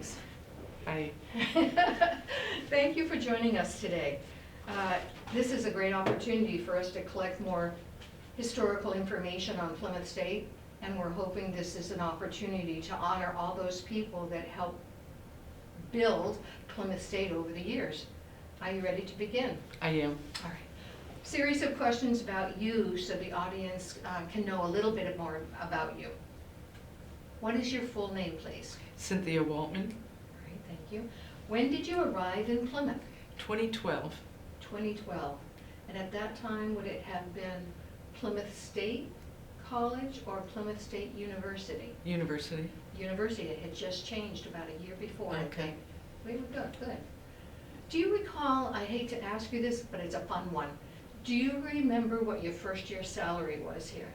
Greetings. Hi. Thank you for joining us today. This is a great opportunity for us to collect more historical information on Plymouth State, and we're hoping this is an opportunity to honor all those people that helped build Plymouth State over the years. Are you ready to begin? I am. All right. Series of questions about you so the audience can know a little bit more about you. What is your full name, please? Cynthia Waltman. All right, thank you. When did you arrive in Plymouth? 2012. 2012. And at that time, would it have been Plymouth State College or Plymouth State University? University. University. It had just changed about a year before, I Okay. think. We were good. Do you recall, I hate to ask you this, but it's a fun one. Do you remember what your first year salary was here?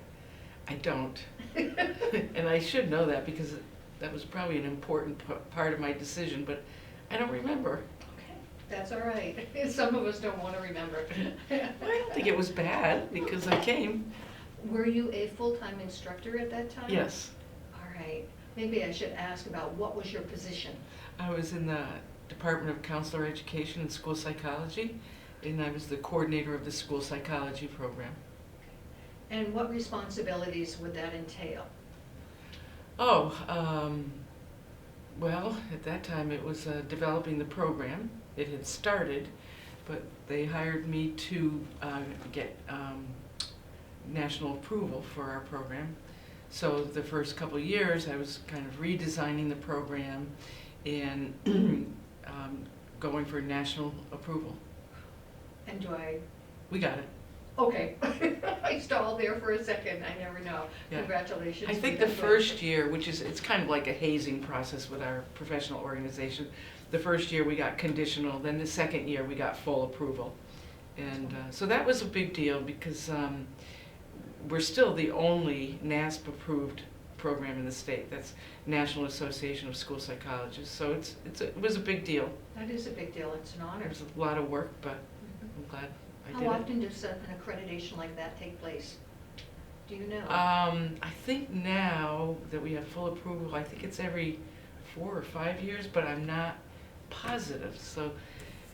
I don't. And I should know that because that was probably an important part of my decision, but I don't remember. Okay, that's all right. Some of us don't want to remember. I don't think it was bad because I came. Were you a full-time instructor at that time? Yes. All right. Maybe I should ask about what was your position? I was in the Department of Counselor Education and School Psychology, and I was the coordinator of the school psychology program. And what responsibilities would that entail? Oh, well, at that time it was developing the program. It had started, but they hired me to get national approval for our program. So the first couple of years I was kind of redesigning the program and going for national approval. And We got it. okay. I stalled there for a second, I never know. Yeah. Congratulations. I think the first year, it's kind of like a hazing process with our professional organization. The first year we got conditional, then the second year we got full approval. And so that was a big deal because we're still the only NASP approved program in the state. That's National Association of School Psychologists. So it was a big deal. That is a big deal, it's an honor. It was a lot of work, but I'm glad I did How it. often does an accreditation like that take place? Do you know? I think now that we have full approval, I think it's every 4 or 5 years, but I'm not positive. So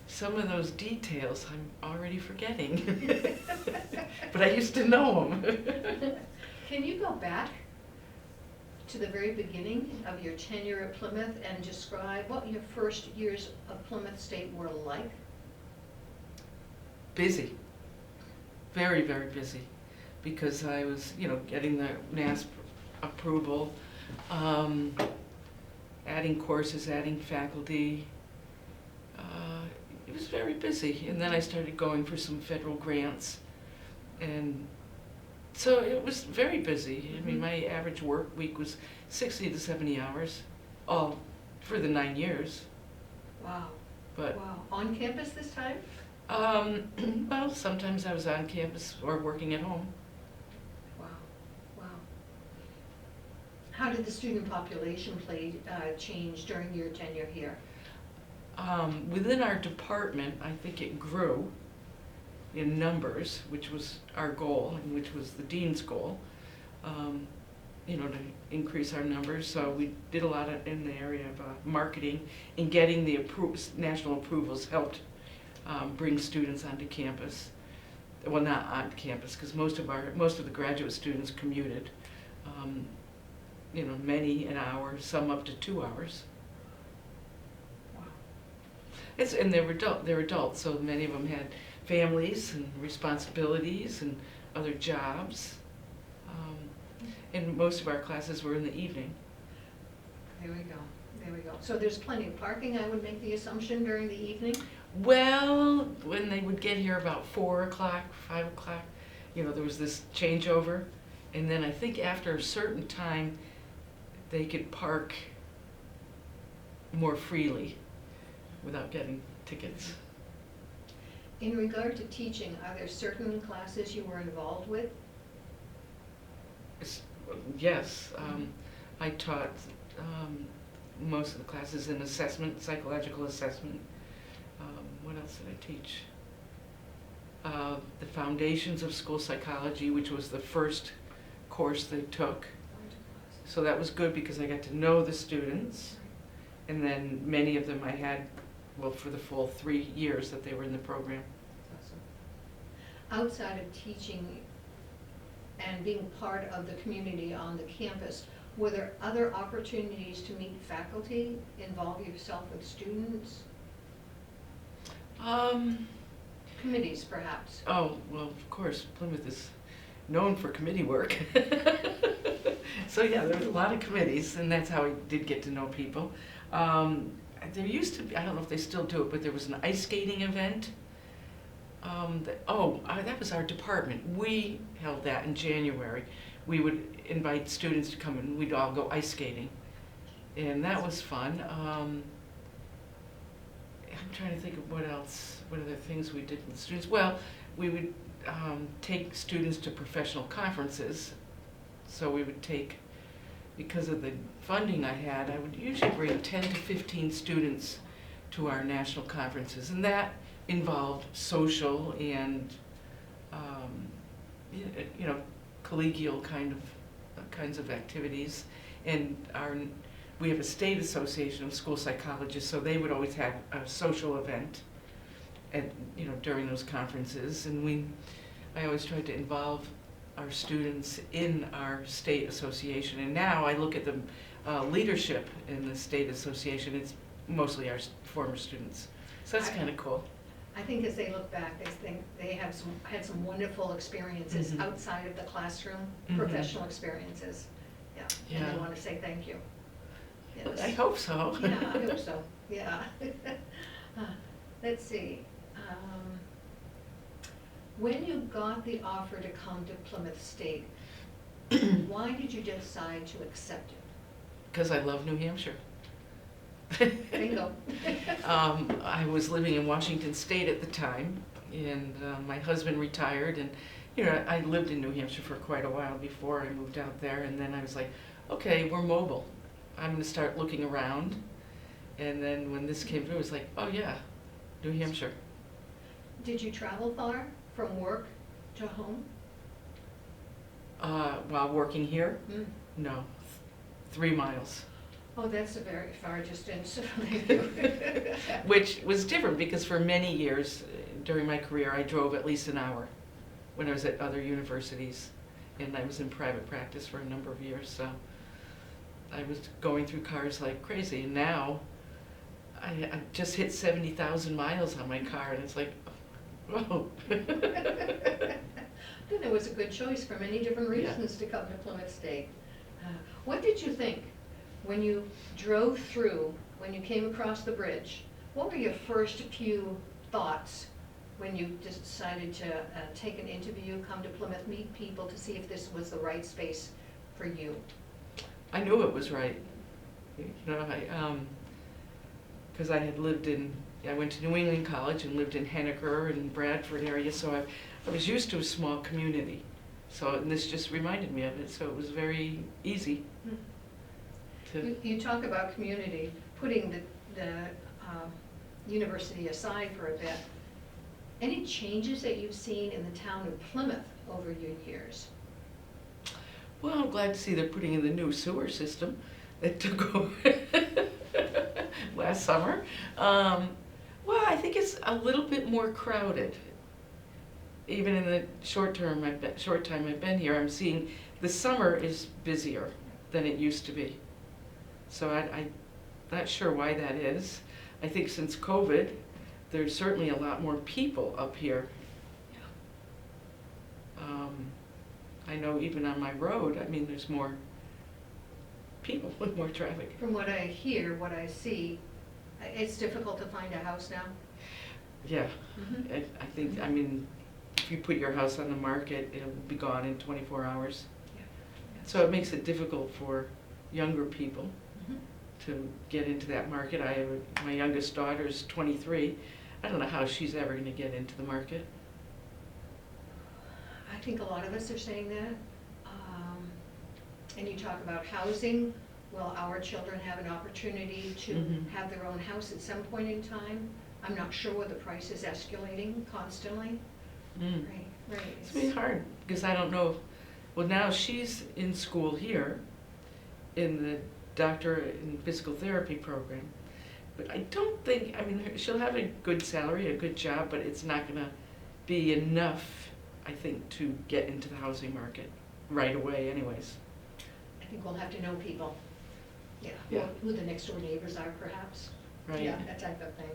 some of those details I'm already forgetting. But I used to know them. Can you go back to the very beginning of your tenure at Plymouth and describe what your first years of Plymouth State were like? Busy. Very, very busy. Because I was, getting the NASP approval, adding courses, adding faculty. It was very busy. And then I started going for some federal grants. And so it was very busy. I mean, my average work week was 60 to 70 hours, all for the 9 years. Wow. But Wow. On campus this time? well, sometimes I was on campus or working at home. Wow. Wow. How did the student population change during your tenure here? Within our department, I think it grew in numbers, which was our goal and which was the dean's goal, to increase our numbers. So we did a lot in the area of marketing, and getting the national approvals helped bring students onto campus. Well, not on campus, because most of the graduate students commuted. Many an hour, some up to 2 hours. Wow. And they're adults, so many of them had families and responsibilities and other jobs. And most of our classes were in the evening. There we go. There we go. So there's plenty of parking, I would make the assumption, during the evening? Well, when they would get here about 4 o'clock, 5 o'clock, there was this changeover. And then I think after a certain time, they could park more freely without getting tickets. In regard to teaching, are there certain classes you were involved with? Yes, I taught most of the classes in assessment, psychological assessment. What else did I teach? The Foundations of School Psychology, which was the first course they took. So that was good because I got to know the students. And then many of them I had, well, for the full 3 years that they were in the program. Awesome. Outside of teaching and being part of the community on the campus, were there other opportunities to meet faculty, involve yourself with students, committees perhaps? Oh, well, of course, Plymouth is known for committee work. So yeah, there was a lot of committees, and that's how I did get to know people. There used to be, I don't know if they still do it, but there was an ice skating event. That was our department. We held that in January. We would invite students to come and we'd all go ice skating. And that was fun. I'm trying to think of what other things we did with students. Well, we would take students to professional conferences. So we would take, because of the funding I had, I would usually bring 10 to 15 students to our national conferences. And that involved social and, collegial kinds of activities. And we have a state association of school psychologists, so they would always have a social event during those conferences. And I always tried to involve our students in our state association. And now I look at the leadership in the state association, it's mostly our former students. So that's kind of cool. I think as they look back, they think they had some wonderful experiences Mhm. outside of the classroom, Mhm. professional experiences. Yeah, and Yeah. they want to say thank you. Yes. I hope so. Yeah, I hope so, yeah. Let's see. When you got the offer to come to Plymouth State, why did you decide to accept it? Because I love New Hampshire. Bingo. I was living in Washington State at the time, and my husband retired, and I lived in New Hampshire for quite a while before I moved out there, and then I was like, okay, we're mobile. I'm going to start looking around. And then when this came through, it was like, oh yeah, New Hampshire. Did you travel far from work to home? While working here? Mm. No, 3 miles. Oh, that's a very far distance. Which was different because for many years during my career, I drove at least an hour when I was at other universities. And I was in private practice for a number of years, so I was going through cars like crazy. And now I just hit 70,000 miles on my car, and it's like, whoa. Then it was a good choice for many different reasons to come to Plymouth State. What did you think when you drove through, when you came across the bridge? What were your first few thoughts when you decided to take an interview, come to Plymouth, meet people to see if this was the right space for you? I knew it was right. Because I had I went to New England College and lived in Henniker and Bradford area, so I was used to a small community. And this just reminded me of it, so it was very easy. You talk about community, putting the university aside for a bit. Any changes that you've seen in the town of Plymouth over your years? Well, I'm glad to see they're putting in the new sewer system that took over last summer. Well, I think it's a little bit more crowded. Even in the short time I've been here, I'm seeing the summer is busier than it used to be. So I'm not sure why that is. I think since COVID, there's certainly a lot more people up here. I know even on my road, there's more people with more traffic. From what I hear, what I see, it's difficult to find a house now. Yeah, Mm-hmm. I think, if you put your house on the market, it'll be gone in 24 hours. Yeah. So it makes it difficult for younger people Mm-hmm. to get into that market. My youngest daughter's 23. I don't know how she's ever going to get into the market. I think a lot of us are saying that. And you talk about housing. Will our children have an opportunity to Mhm. have their own house at some point in time? I'm not sure whether the price is escalating constantly. Mm. Right. It's really hard because I don't know. Well, now she's in school here in the doctorate in physical therapy program. But I don't think, I mean, she'll have a good salary, a good job, but it's not gonna be enough, I think, to get into the housing market right away anyways. I think we'll have to know people. Yeah, Yeah. who the next door neighbors are perhaps. Right. Yeah, that type of thing.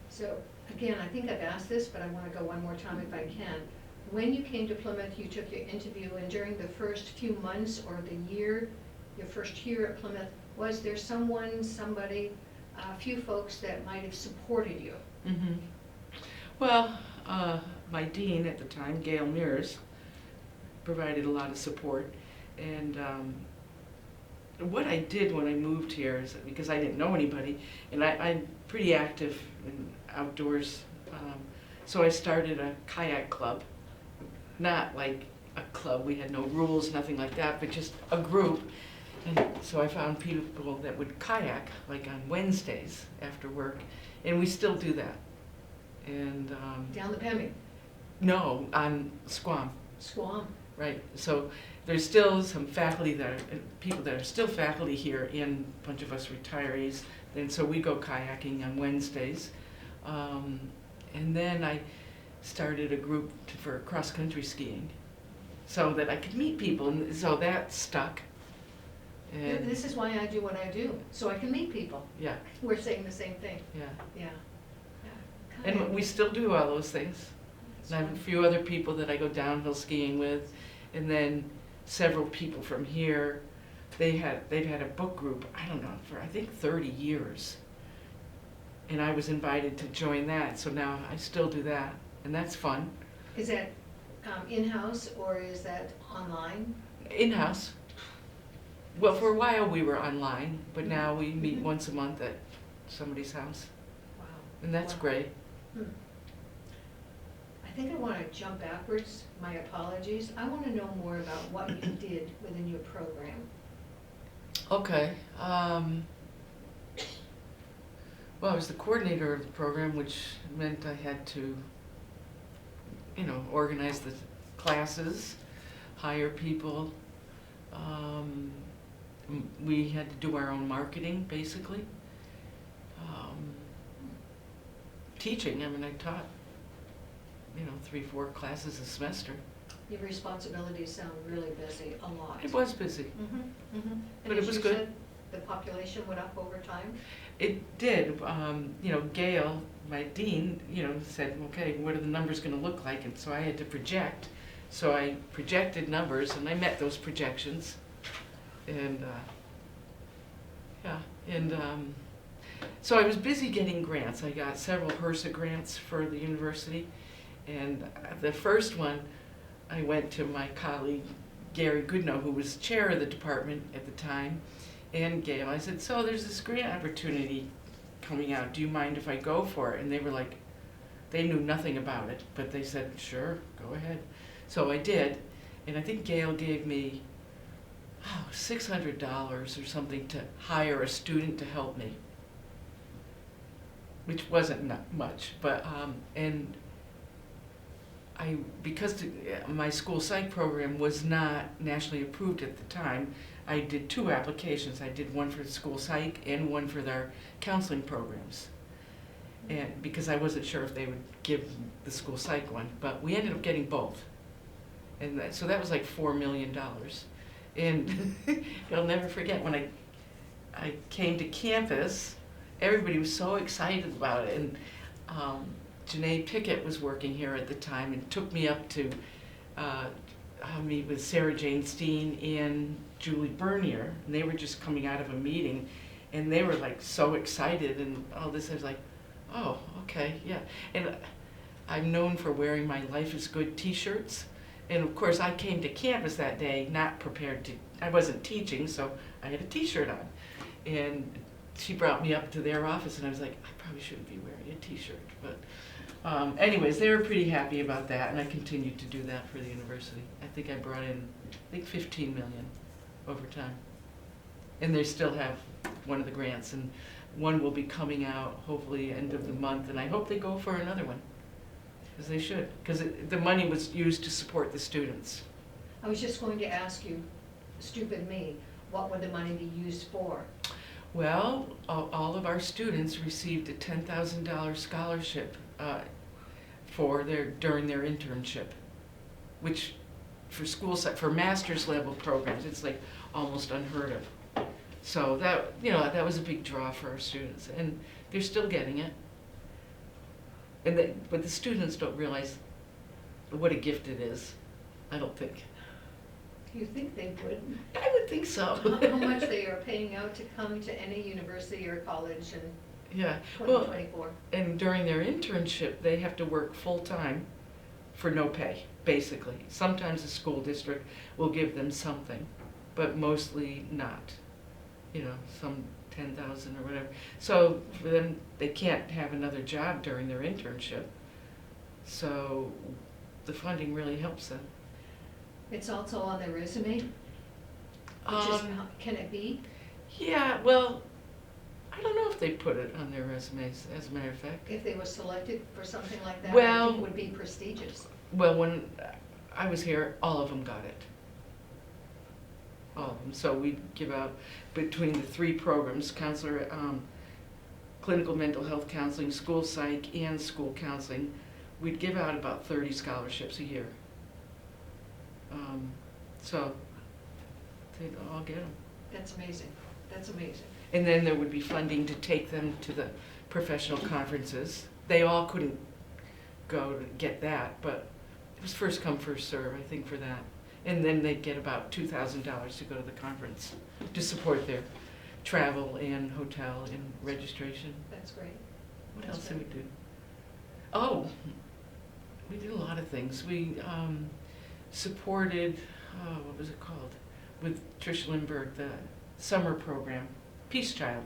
So, again, I think I've asked this, but I want to go one more time if I can. When you came to Plymouth, you took your interview, and during the first few months or the year, your first year at Plymouth, was there somebody, a few folks that might have supported you? Mm-hmm. Well, my dean at the time, Gail Mears, provided a lot of support. And what I did when I moved here is, because I didn't know anybody, and I'm pretty active in outdoors, so I started a kayak club. Not like a club, we had no rules, nothing like that, but just a group. And so I found people that would kayak, like on Wednesdays after work, and we still do that. And Down the Pemmy, no, on Squam, Squam. right? So there's still some faculty that are, people that are still faculty here, and a bunch of us retirees. And so we go kayaking on Wednesdays. And then I started a group for cross-country skiing so that I could meet people, and so that stuck. And This is why I do what I do, so I can meet people. yeah, We're saying the same thing, yeah. yeah. And we still do all those things. And I have a few other people that I go downhill skiing with, and then several people from here. They've had a book group, I don't know, for I think 30 years. And I was invited to join that, so now I still do that, and that's fun. Is that in-house or is that online? In-house. Well, for a while we were online, but now we meet Mhm. once a month at somebody's house, Wow. and that's Wow. great. I think I want to jump backwards, my apologies. I want to know more about what you did within your program. Okay. Well, I was the coordinator of the program, which meant I had to, organize the classes, hire people. We had to do our own marketing, basically. Teaching, I mean, I taught, 3-4 classes a semester. Your responsibilities sound really busy, a lot. It was busy. Mm-hmm, mm-hmm. But it was good. The population went up over time? It did. Gail, my dean, said, okay, what are the numbers going to look like? And so I had to project. So I projected numbers, and I met those projections. And, so I was busy getting grants. I got several HRSA grants for the university. And the first one, I went to my colleague, Gary Goodnow, who was chair of the department at the time, and Gail. I said, so there's this grant opportunity coming out. Do you mind if I go for it? And they were like, they knew nothing about it, but they said, sure, go ahead. So I did, and I think Gail gave me $600 or something to hire a student to help me, which wasn't much, but, and because my school psych program was not nationally approved at the time, I did 2 applications. I did one for the school psych and one for their counseling programs. And because I wasn't sure if they would give the school psych one, but we ended up getting both. And so that was like $4 million. And I'll never forget when I came to campus, everybody was so excited about it. And Janae Pickett was working here at the time and took me up to meet with Sarah Jane Steen and Julie Bernier, and they were just coming out of a meeting, and they were like so excited and all this. I was like, oh, okay, yeah. And I'm known for wearing my Life is Good t-shirts, and of course I came to campus that day not prepared to, I wasn't teaching, so I had a t-shirt on. And she brought me up to their office, and I was like, I probably shouldn't be wearing a t-shirt, but anyways, they were pretty happy about that, and I continued to do that for the university. I think I brought in, $15 million over time. And they still have one of the grants, and one will be coming out hopefully end of the month, and I hope they go for another one, because they should, because the money was used to support the students. I was just going to ask you, stupid me, what would the money be used for? Well, all of our students received a $10,000 scholarship during their internship, which for master's level programs, it's like almost unheard of. So that was a big draw for our students, and they're still getting it. But the students don't realize what a gift it is, I don't think. Do you think they would? I would think so. How much they are paying out to come to any university or college in Yeah, 2024? and during their internship, they have to work full-time for no pay, basically. Sometimes the school district will give them something, but mostly not. Some 10,000 or whatever. So for them, they can't have another job during their internship. So the funding really helps them. It's also on their resume? Can it be? Yeah, well, I don't know if they put it on their resumes, as a matter of fact. If they were selected for something like that, I Well- think it would be prestigious. Well, when I was here, all of them got it. All of them. So we give out, between the 3 programs, counselor, clinical mental health counseling, school psych, and school counseling, we'd give out about 30 scholarships a year. So they'd all get them. That's amazing. That's amazing. And then there would be funding to take them to the professional conferences. They all couldn't go to get that, but it was first come, first serve, I think, for that. And then they'd get about $2,000 to go to the conference to support their travel and hotel and registration. That's great. What That's else did we do? Oh, we did a lot of things. We supported, what was it called? With Trish Lindbergh, the summer program, Peace Child.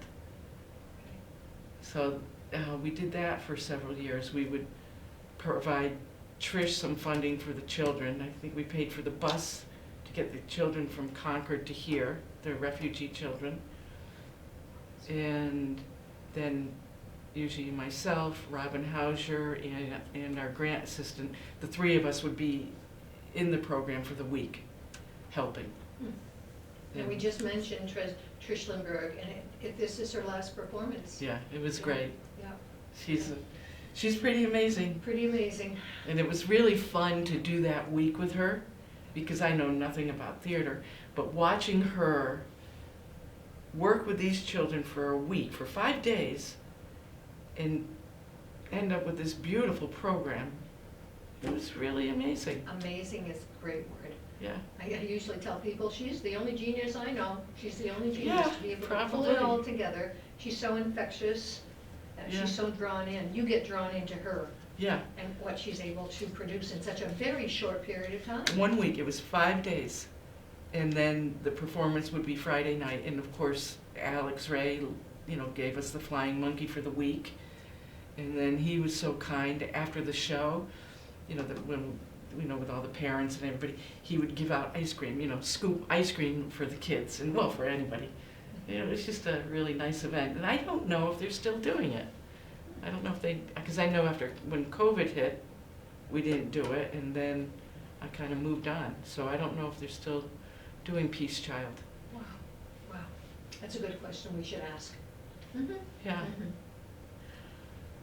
So we did that for several years. We would provide Trish some funding for the children. I think we paid for the bus to get the children from Concord to here, the refugee children. And then usually myself, Robin Hauser, and our grant assistant, the 3 of us would be in the program for the week, helping. And we just mentioned Trish Lindbergh, and this is her last performance. Yeah, it was great. Yeah. She's pretty amazing. Pretty amazing. And it was really fun to do that week with her, because I know nothing about theater, but watching her work with these children for a week, for 5 days, and end up with this beautiful program, it was really amazing. Amazing is a great word. Yeah. I usually tell people she's the only genius I know. She's the only genius Yeah, to be able to pull probably. it all together. She's so infectious, and Yeah. she's so drawn in. You get drawn into her Yeah. and what she's able to produce in such a very short period of time. One week, it was 5 days. And then the performance would be Friday night. And of course, Alex Ray, gave us the flying monkey for the week. And then he was so kind after the show, with all the parents and everybody, he would give out ice cream, scoop ice cream for the kids and, well, for anybody. It was just a really nice event. And I don't know if they're still doing it. I don't know if because I know when COVID hit, we didn't do it, and then I kind of moved on. So I don't know if they're still doing Peace Child. Wow, wow. That's a good question we should ask. Mm-hmm. Yeah. Mm-hmm.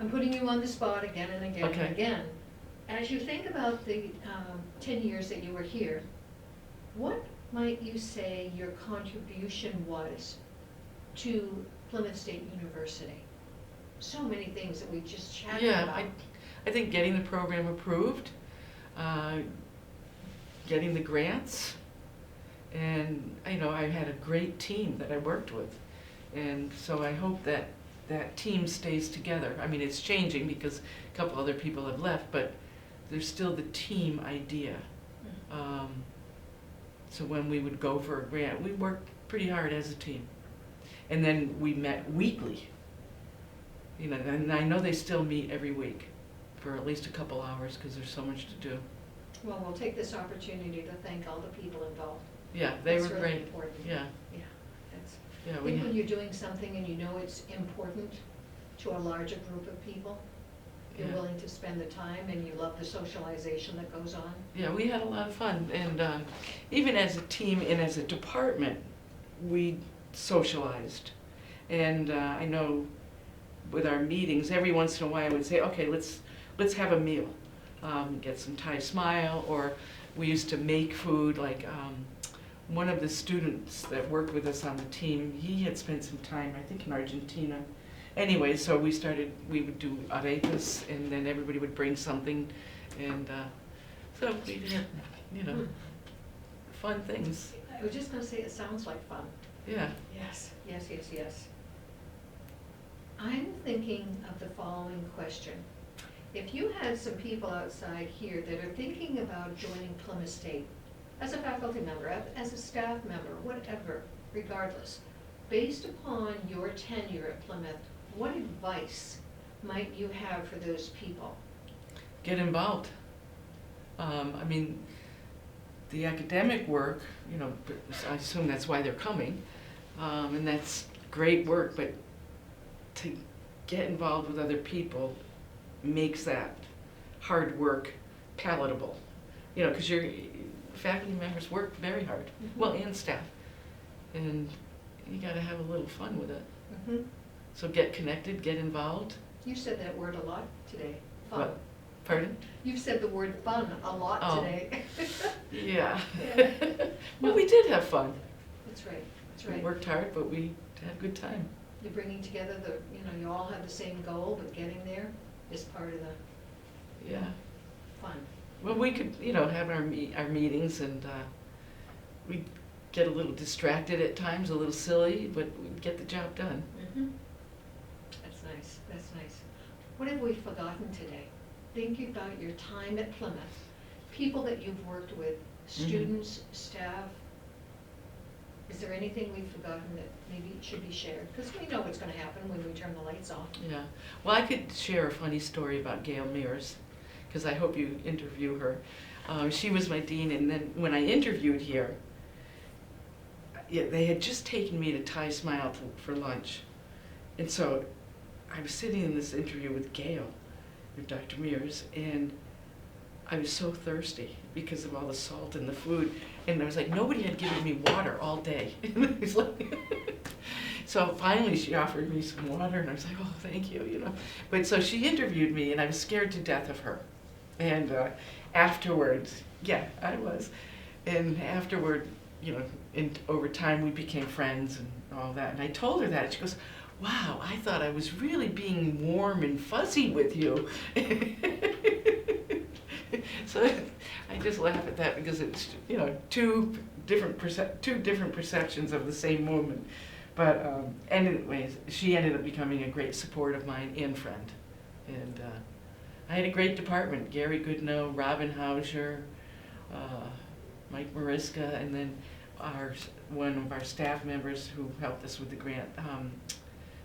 I'm putting you on the spot again and again Okay. and again. As you think about the 10 years that you were here, what might you say your contribution was to Plymouth State University? So many things that we just chatted about. I think getting the program approved, getting the grants, and I had a great team that I worked with. And so I hope that team stays together. I mean, it's changing because a couple other people have left, but there's still the team idea. So when we would go for a grant, we worked pretty hard as a team. And then we met weekly. And I know they still meet every week for at least a couple hours because there's so much to do. Well, we'll take this opportunity to thank all the people involved. Yeah, they That's were really great. important. Yeah, Yeah, that's, yeah, I think when you're doing something and you know it's important to a larger group of people, you're Yeah. willing to spend the time, and you love the socialization that goes on. Yeah, we had a lot of fun, and even as a team and as a department, we socialized. And I know with our meetings, every once in a while I would say, okay, let's have a meal. Get some Thai smile, or we used to make food, like one of the students that worked with us on the team, he had spent some time, I think in Argentina. Anyway, so we would do arepas, and then everybody would bring something, and so we did, fun things. I was just gonna say, it sounds like fun. Yeah. Yes, yes, yes, yes. I'm thinking of the following question. If you had some people outside here that are thinking about joining Plymouth State as a faculty member, as a staff member, whatever, regardless, based upon your tenure at Plymouth, what advice might you have for those people? Get involved. I mean, the academic work, I assume that's why they're coming, and that's great work, but to get involved with other people makes that hard work palatable. Because your faculty members work very hard, well, and staff, and you gotta have a little fun with it. Mm-hmm. So get connected, get involved. You said that word a lot today, fun. What? Pardon? You've said the word fun a lot Oh. today. Yeah. Yeah. Well, we did have fun. That's right, that's We right. worked hard, but we had a good time. You're bringing together you all have the same goal, but getting there is part of the Yeah. fun. Well, we could, have our meetings, and we'd get a little distracted at times, a little silly, but we'd get the job done. Mm-hmm. That's nice, that's nice. What have we forgotten today? Think about your time at Plymouth, people that you've worked with, students, staff. Is there anything we've forgotten that maybe should be shared? Because we know what's gonna happen when we turn the lights off. Yeah. Well, I could share a funny story about Gail Mears, because I hope you interview her. She was my dean, and then when I interviewed here, they had just taken me to Thai Smile for lunch. And so I was sitting in this interview with Gail, with Dr. Mears, and I was so thirsty because of all the salt in the food. And I was like, nobody had given me water all day. And I was like, so finally she offered me some water, and I was like, oh, thank you, But so she interviewed me, and I was scared to death of her. And afterwards, yeah, I was. And afterward, over time we became friends and all that. And I told her that. She goes, wow, I thought I was really being warm and fuzzy with you. So I just laugh at that, because it's, two different perceptions of the same woman. But anyways, she ended up becoming a great support of mine and friend. And I had a great department: Gary Goodnow, Robin Hauser, Mike Mariska, and then one of our staff members who helped us with the grant,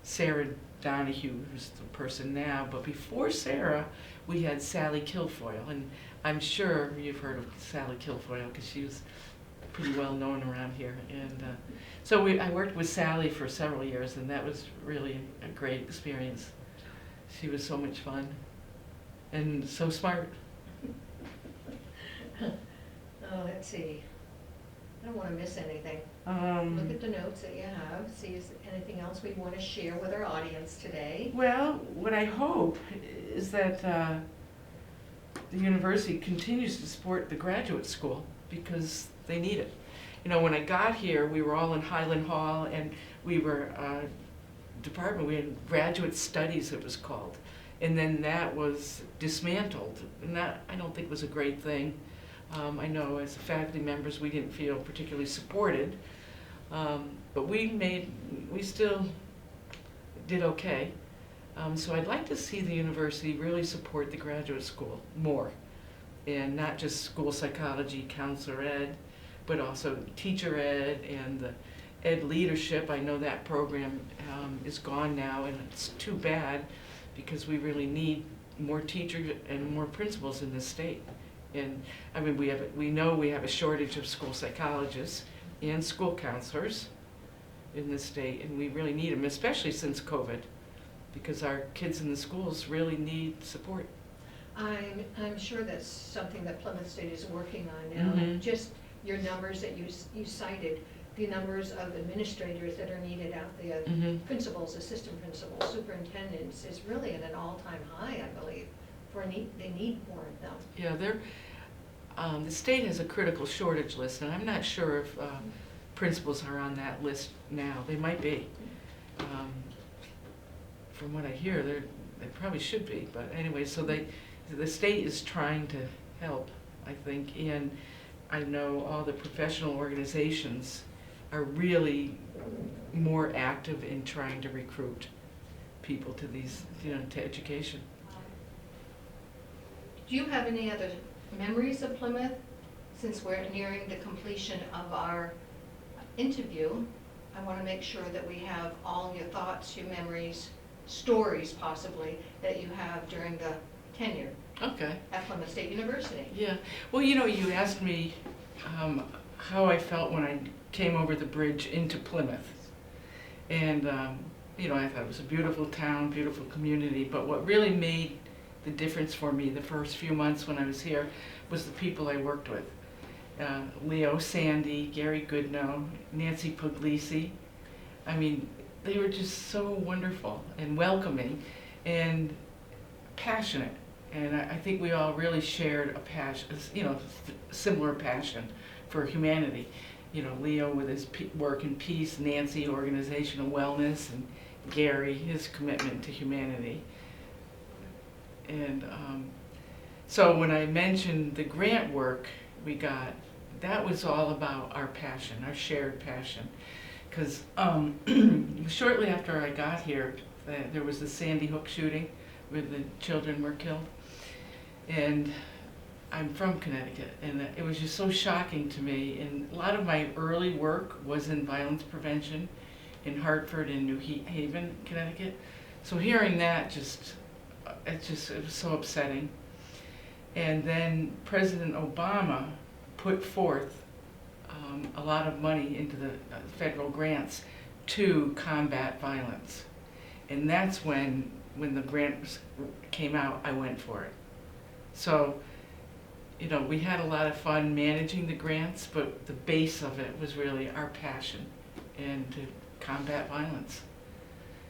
Sarah Donahue, who's the person now. But before Sarah, we had Sally Kilfoyle, and I'm sure you've heard of Sally Kilfoyle because she was pretty well known around here. And so I worked with Sally for several years, and that was really a great experience. She was so much fun and so smart. Oh, let's see. I don't want to miss anything. Look at the notes that you have, see if there's anything else we want to share with our audience today. Well, what I hope is that the university continues to support the graduate school, because they need it. When I got here, we were all in Highland Hall, and we were department, we had graduate studies, it was called. And then that was dismantled, and that I don't think was a great thing. I know as faculty members we didn't feel particularly supported, but we still did okay. So I'd like to see the university really support the graduate school more, and not just school psychology, counselor ed, but also teacher ed and the ed leadership. I know that program is gone now, and it's too bad, because we really need more teachers and more principals in this state. And I mean, we know we have a shortage of school psychologists and school counselors in this state, and we really need them, especially since COVID. because our kids in the schools really need support. I'm sure that's something that Plymouth State is working on now. Mhm. Just your numbers that you cited, the numbers of administrators that are needed out there, Mhm. principals, assistant principals, superintendents, is really at an all-time high, I believe. They need more of them. Yeah, the state has a critical shortage list, and I'm not sure if principals are on that list now. They might be. From what I hear, they probably should be, but anyway, so the state is trying to help, I think, and I know all the professional organizations are really more active in trying to recruit people to these, to education. Do you have any other memories of Plymouth? Since we're nearing the completion of our interview, I want to make sure that we have all your thoughts, your memories, stories possibly, that you have during the tenure Okay. at Plymouth State University. Yeah. Well, you asked me how I felt when I came over the bridge into Plymouth. And, I thought it was a beautiful town, beautiful community, but what really made the difference for me the first few months when I was here was the people I worked with. Leo, Sandy, Gary Goodnow, Nancy Puglisi. I mean, they were just so wonderful and welcoming and passionate. And I think we all really shared a passion, similar passion for humanity. Leo with his work in peace, Nancy, organizational wellness, and Gary, his commitment to humanity. And so when I mentioned the grant work we got, that was all about our passion, our shared passion. Because shortly after I got here, there was the Sandy Hook shooting where the children were killed. And I'm from Connecticut, and it was just so shocking to me. And a lot of my early work was in violence prevention in Hartford and New Haven, Connecticut. So hearing that it was so upsetting. And then President Obama put forth a lot of money into the federal grants to combat violence. And that's when the grant came out, I went for it. So, we had a lot of fun managing the grants, but the base of it was really our passion and to combat violence.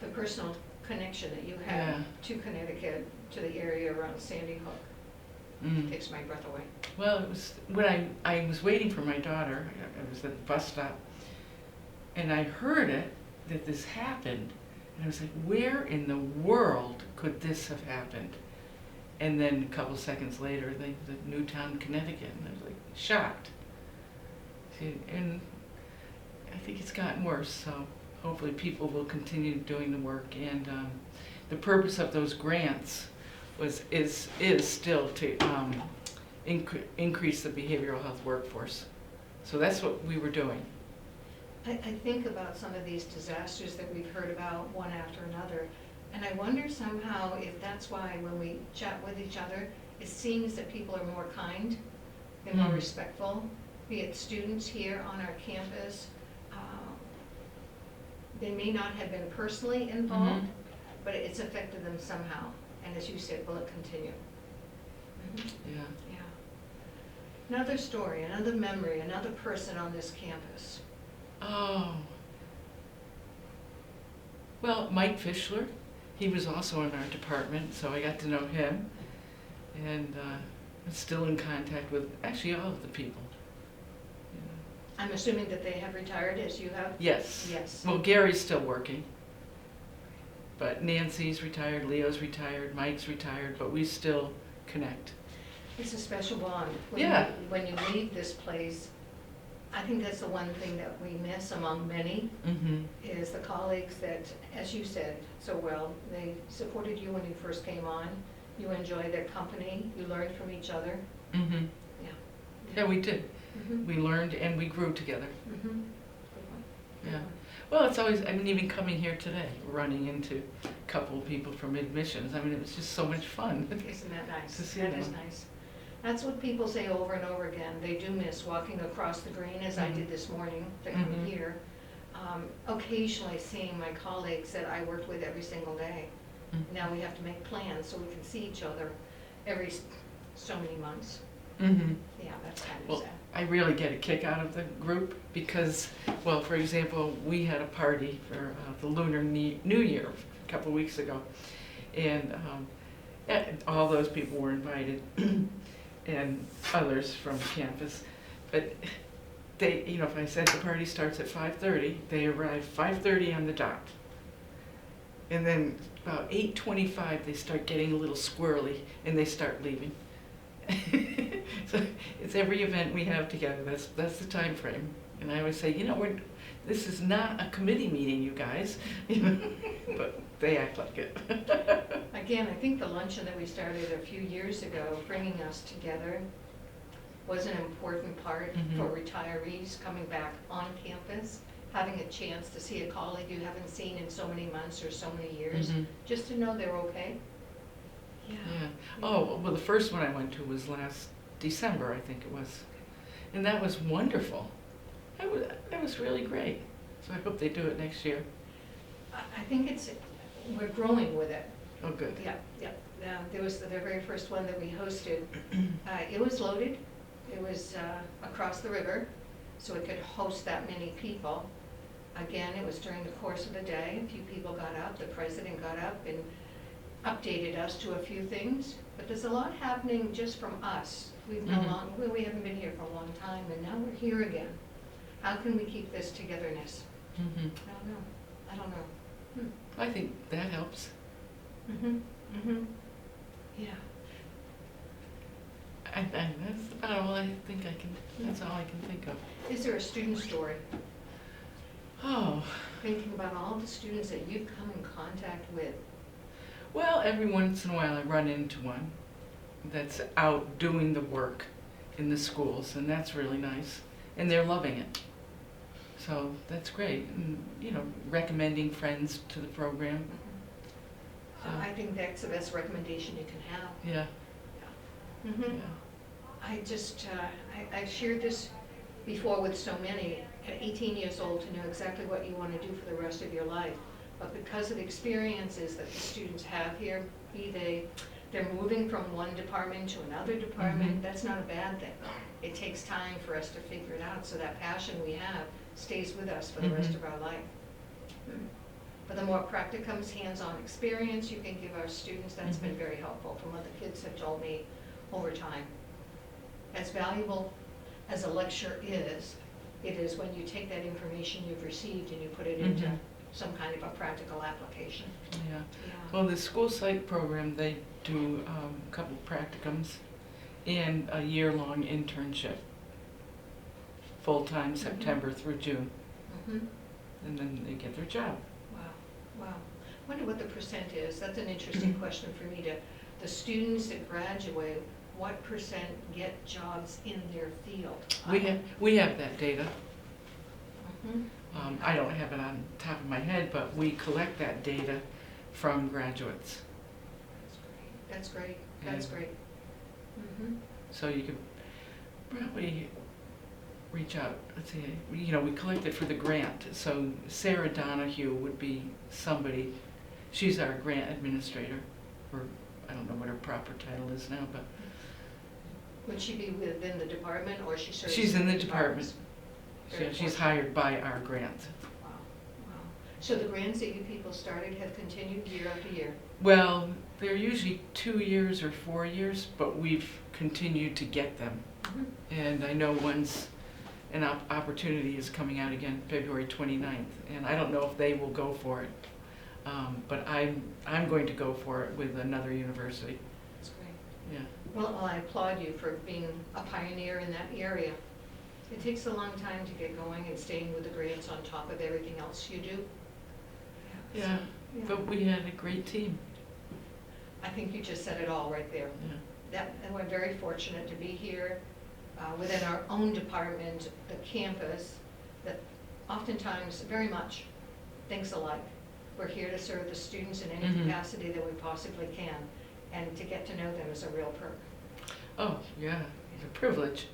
The personal connection that you had to Connecticut, to the area around Sandy Hook, takes my breath away. Well, it was when I was waiting for my daughter. I was at the bus stop, and I heard that this happened, and I was like, where in the world could this have happened? And then a couple seconds later, the Newtown, Connecticut, and I was like shocked. And I think it's gotten worse, so hopefully people will continue doing the work. And the purpose of those grants is still to increase the behavioral health workforce. So that's what we were doing. I think about some of these disasters that we've heard about one after another, and I wonder somehow if that's why when we chat with each other, it seems that people are more kind, they're more respectful, be it students here on our campus. They may not have been personally involved, but it's affected them somehow. And as you said, will it continue? Yeah. Yeah. Another story, another memory, another person on this campus. Oh. Well, Mike Fischler, he was also in our department, so I got to know him. And I'm still in contact with actually all of the people. I'm assuming that they have retired as you have? Yes. Yes. Well, Gary's still working. But Nancy's retired, Leo's retired, Mike's retired, but we still connect. It's a special bond. Yeah. When you leave this place, I think that's the one thing that we miss among many, is the colleagues that, as you said so well, they supported you when you first came on. You enjoyed their company. You learned from each other. Yeah, we did. We learned and we grew together. Good one. Yeah. Well, it's always, even coming here today, running into a couple of people from admissions. It was just so much fun. Isn't that nice? To see That them. is nice. That's what people say over and over again. They do miss walking across the green, as I did this morning to come here. Occasionally seeing my colleagues that I worked with every single day. Now we have to make plans so we can see each other every so many months. Mm-hmm. Yeah, that's kind of Well, sad. I really get a kick out of the group because, well, for example, we had a party for the Lunar New Year a couple of weeks ago, and all those people were invited, and others from campus. But they, you know, if I said the party starts at 5:30, they arrive 5:30 on the dot. And then about 8:25, they start getting a little squirrely, and they start leaving. So it's every event we have together. That's the time frame. And I always say, you know, this is not a committee meeting, you guys. You know, but they act like it. Again, I think the luncheon that we started a few years ago, bringing us together, was an important part for retirees coming back on campus, having a chance to see a colleague you haven't seen in so many months or so many years, just to know they're okay. Yeah. Oh, well, the first one I went to was last December, I think it was. And that was wonderful. That was really great. So I hope they do it next year. I think we're growing with it. Oh, good. Yeah. There was the very first one that we hosted. It was loaded. It was across the river, so it could host that many people. Again, it was during the course of the day. A few people got up. The president got up and updated us to a few things. But there's a lot happening just from us. We haven't been here for a long time, and now we're here again. How can we keep this togetherness? I don't know. I think that helps. Yeah. That's about all I think I can. That's all I can think of. Is there a student story? Oh. Thinking about all the students that you've come in contact with. Well, every once in a while I run into one that's out doing the work in the schools, and that's really nice. And they're loving it. So that's great. And, you know, recommending friends to the program. I think that's the best recommendation you can have. Yeah. Yeah. I just, I've shared this before with so many. At 18 years old, to know exactly what you want to do for the rest of your life. But because of the experiences that the students have here, they're moving from one department to another department, that's not a bad thing. It takes time for us to figure it out, so that passion we have stays with us for the rest of our life. But the more practicums, hands-on experience you can give our students, that's been very helpful from what the kids have told me over time. As valuable as a lecture is, it is when you take that information you've received and you put it into some kind of a practical application. Yeah. Well, the school psych program, they do a couple practicums and a year-long internship, full-time September through June, and then they get their job. Wow. Wonder what the percent is. That's an interesting question for me. The students that graduate, what percent get jobs in their field? We have that data. I don't have it on top of my head, but we collect that data from graduates. That's great. So you could probably reach out. Let's see, you know, we collect it for the grant. So Sarah Donahue would be somebody. She's our grant administrator, or I don't know what her proper title is now, but would she be within the department, or she serves? She's in the department. Very She's hired by our grant. Wow. So the grants that you people started have continued year after year? Well, they're usually 2 years or 4 years, but we've continued to get them. And I know once an opportunity is coming out again, February 29th, and I don't know if they will go for it. But I'm going to go for it with another university. That's great. Yeah. Well, I applaud you for being a pioneer in that area. It takes a long time to get going and staying with the grants on top of everything else you do. Yeah, but we had a great team. I think you just said it all right there. And we're very fortunate to be here within our own department, the campus, that oftentimes very much thinks alike. We're here to serve the students in any capacity that we possibly can, and to get to know them is a real perk. Oh, yeah, it's a privilege.